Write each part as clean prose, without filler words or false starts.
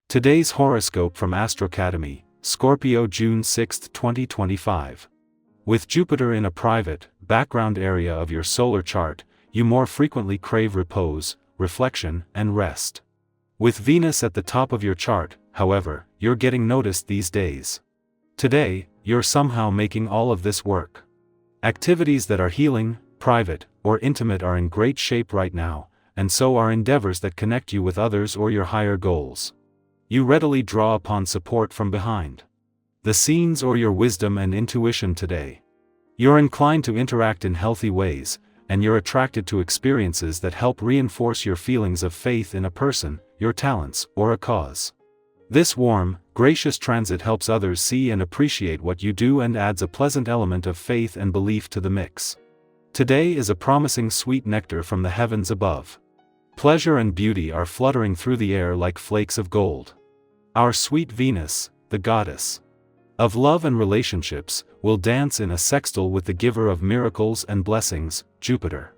Today's horoscope from 𝐓𝐇𝐄𝐘, Scorpio, June 6, 2025. With Jupiter in a private, background area of your solar chart, you more frequently crave repose, reflection, and rest. With Venus at the top of your chart, however, you're getting noticed these days. Today, you're somehow making all of this work. Activities that are healing, private, or intimate are in great shape right now, and so are endeavors that connect you with others or your higher goals. You readily draw upon support from behind the scenes or your wisdom and intuition today. You're inclined to interact in healthy ways, and you're attracted to experiences that help reinforce your feelings of faith in a person, your talents, or a cause. This warm, gracious transit helps others see and appreciate what you do and adds a pleasant element of faith and belief to the mix. Today is a promising sweet nectar from the heavens above. Pleasure and beauty are fluttering through the air like flakes of gold. Our sweet Venus, the goddess of love and relationships, will dance in a sextile with the giver of miracles and blessings, Jupiter.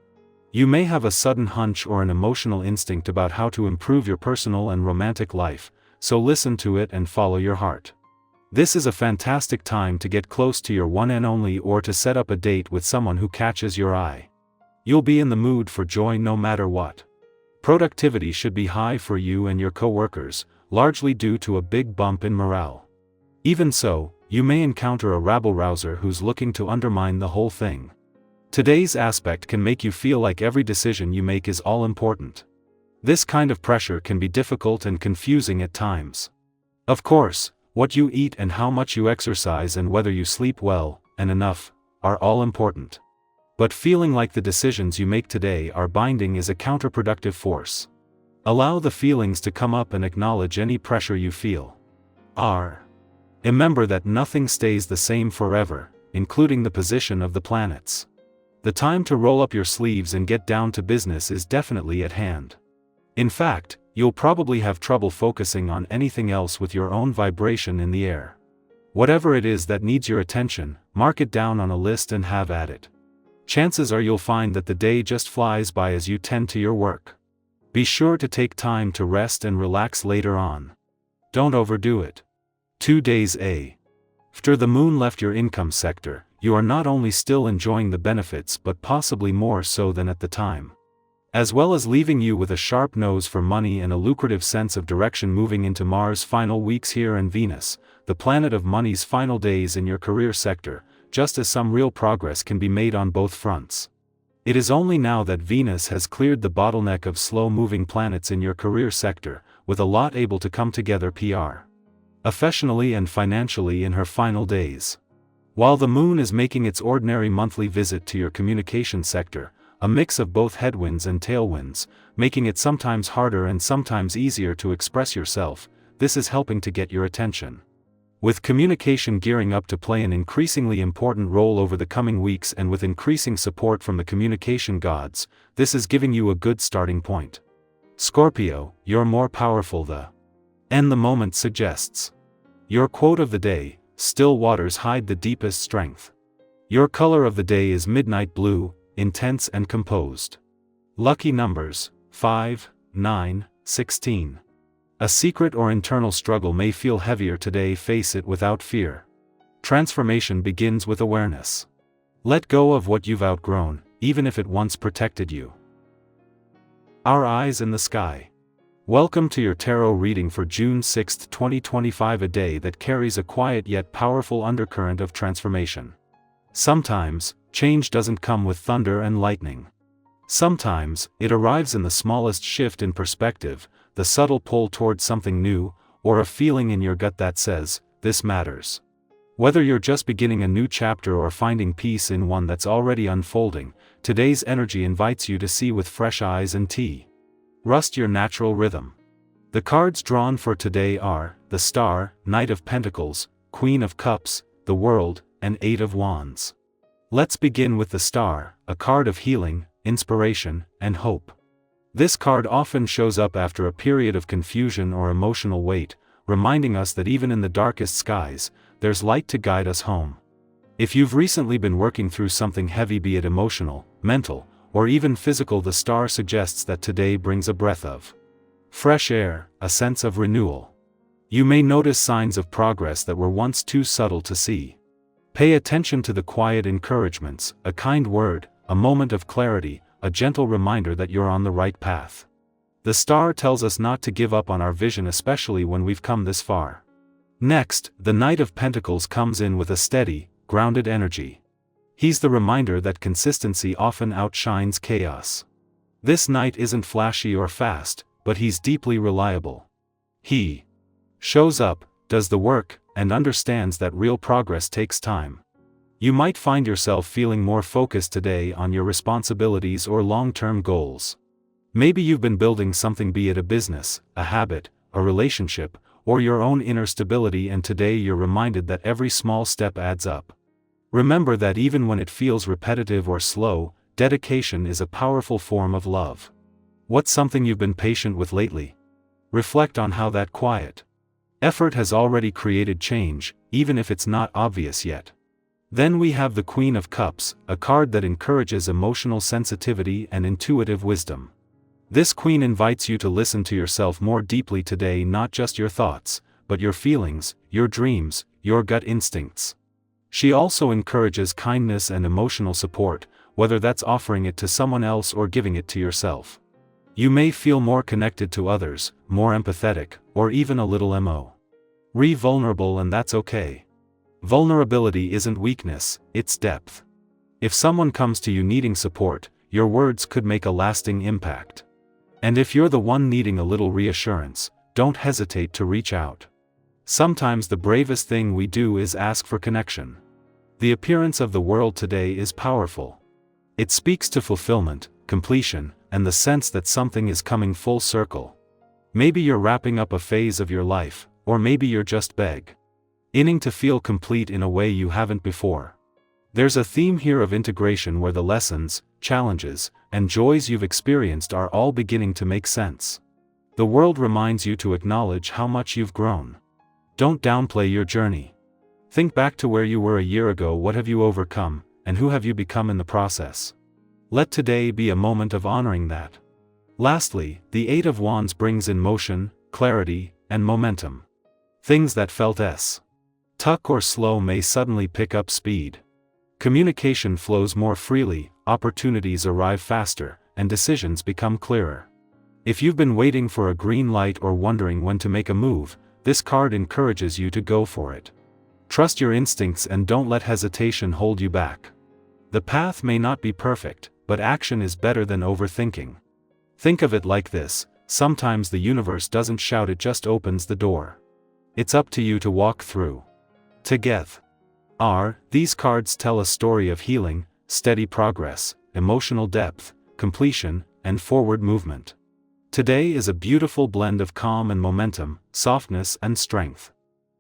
You may have a sudden hunch or an emotional instinct about how to improve your personal and romantic life, so listen to it and follow your heart. This is a fantastic time to get close to your one and only or to set up a date with someone who catches your eye. You'll be in the mood for joy no matter what. Productivity should be high for you and your co-workers, largely due to a big bump in morale. Even so, you may encounter a rabble-rouser who's looking to undermine the whole thing. Today's aspect can make you feel like every decision you make is all important. This kind of pressure can be difficult and confusing at times. Of course, what you eat and how much you exercise and whether you sleep well, and enough, are all important. But feeling like the decisions you make today are binding is a counterproductive force. Allow the feelings to come up and acknowledge any pressure you feel. Remember that nothing stays the same forever, including the position of the planets. The time to roll up your sleeves and get down to business is definitely at hand. In fact, you'll probably have trouble focusing on anything else with your own vibration in the air. Whatever it is that needs your attention, mark it down on a list and have at it. Chances are you'll find that the day just flies by as you tend to your work. Be sure to take time to rest and relax later on. Don't overdo it. 2 days after the moon left your income sector, you are not only still enjoying the benefits but possibly more so than at the time. As well as leaving you with a sharp nose for money and a lucrative sense of direction moving into Mars' final weeks here and Venus, the planet of money's final days in your career sector, just as some real progress can be made on both fronts. It is only now that Venus has cleared the bottleneck of slow-moving planets in your career sector, with a lot able to come together professionally and financially in her final days. While the moon is making its ordinary monthly visit to your communication sector, a mix of both headwinds and tailwinds, making it sometimes harder and sometimes easier to express yourself, this is helping to get your attention. With communication gearing up to play an increasingly important role over the coming weeks and with increasing support from the communication gods, this is giving you a good starting point. Scorpio, you're more powerful the moment suggests. Your quote of the day, still waters hide the deepest strength. Your color of the day is midnight blue, intense and composed. Lucky numbers, 5, 9, 16. A secret or internal struggle may feel heavier today. Face it without fear. Transformation begins with awareness. Let go of what you've outgrown, even if it once protected you. Our eyes in the sky. Welcome to your tarot reading for June 6, 2025, a day that carries a quiet yet powerful undercurrent of transformation. Sometimes, change doesn't come with thunder and lightning. Sometimes, it arrives in the smallest shift in perspective, the subtle pull towards something new, or a feeling in your gut that says, this matters. Whether you're just beginning a new chapter or finding peace in one that's already unfolding, today's energy invites you to see with fresh eyes and rust your natural rhythm. The cards drawn for today are, the Star, Knight of Pentacles, Queen of Cups, the World, and 8 of Wands. Let's begin with the Star, a card of healing, inspiration, and hope. This card often shows up after a period of confusion or emotional weight, reminding us that even in the darkest skies, there's light to guide us home. If you've recently been working through something heavy, be it emotional, mental, or even physical, the Star suggests that today brings a breath of fresh air, a sense of renewal. You may notice signs of progress that were once too subtle to see. Pay attention to the quiet encouragements, a kind word, a moment of clarity, a gentle reminder that you're on the right path. The star tells us not to give up on our vision, especially when we've come this far. Next, the Knight of Pentacles comes in with a steady, grounded energy. He's the reminder that consistency often outshines chaos. This knight isn't flashy or fast, but he's deeply reliable. He shows up, does the work, and understands that real progress takes time. You might find yourself feeling more focused today on your responsibilities or long-term goals. Maybe you've been building something, be it a business, a habit, a relationship, or your own inner stability, and today you're reminded that every small step adds up. Remember that even when it feels repetitive or slow, dedication is a powerful form of love. What's something you've been patient with lately? Reflect on how that quiet effort has already created change, even if it's not obvious yet. Then we have the Queen of Cups, a card that encourages emotional sensitivity and intuitive wisdom. This queen invites you to listen to yourself more deeply today, not just your thoughts, but your feelings, your dreams, your gut instincts. She also encourages kindness and emotional support, whether that's offering it to someone else or giving it to yourself. You may feel more connected to others, more empathetic, or even a little vulnerable, and that's okay. Vulnerability isn't weakness, it's depth. If someone comes to you needing support, your words could make a lasting impact. And if you're the one needing a little reassurance, don't hesitate to reach out. Sometimes the bravest thing we do is ask for connection. The appearance of the world today is powerful. It speaks to fulfillment, completion, and the sense that something is coming full circle. Maybe you're wrapping up a phase of your life, or maybe you're just beginning to feel complete in a way you haven't before. There's a theme here of integration where the lessons, challenges, and joys you've experienced are all beginning to make sense. The world reminds you to acknowledge how much you've grown. Don't downplay your journey. Think back to where you were a year ago. What have you overcome, and who have you become in the process? Let today be a moment of honoring that. Lastly, the Eight of Wands brings in motion, clarity, and momentum. Things that felt stuck or slow may suddenly pick up speed. Communication flows more freely, opportunities arrive faster, and decisions become clearer. If you've been waiting for a green light or wondering when to make a move, this card encourages you to go for it. Trust your instincts and don't let hesitation hold you back. The path may not be perfect, but action is better than overthinking. Think of it like this: sometimes the universe doesn't shout, it just opens the door. It's up to you to walk through. Together, these cards tell a story of healing, steady progress, emotional depth, completion, and forward movement. Today is a beautiful blend of calm and momentum, softness and strength.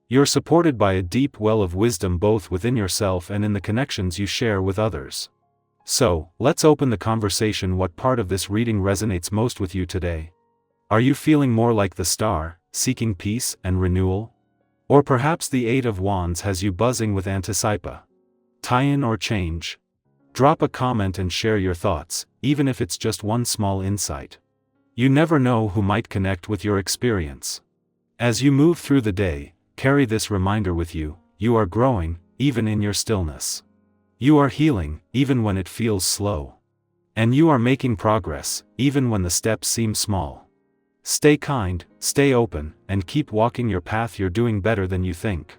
You're supported by a deep well of wisdom both within yourself and in the connections you share with others. So, let's open the conversation. What part of this reading resonates most with you today? Are you feeling more like the star, seeking peace and renewal? Or perhaps the Eight of Wands has you buzzing with anticipation? Tie-in or change? Drop a comment and share your thoughts, even if it's just one small insight. You never know who might connect with your experience. As you move through the day, carry this reminder with you: you are growing, even in your stillness. You are healing, even when it feels slow. And you are making progress, even when the steps seem small. Stay kind, stay open, and keep walking your path. You're doing better than you think.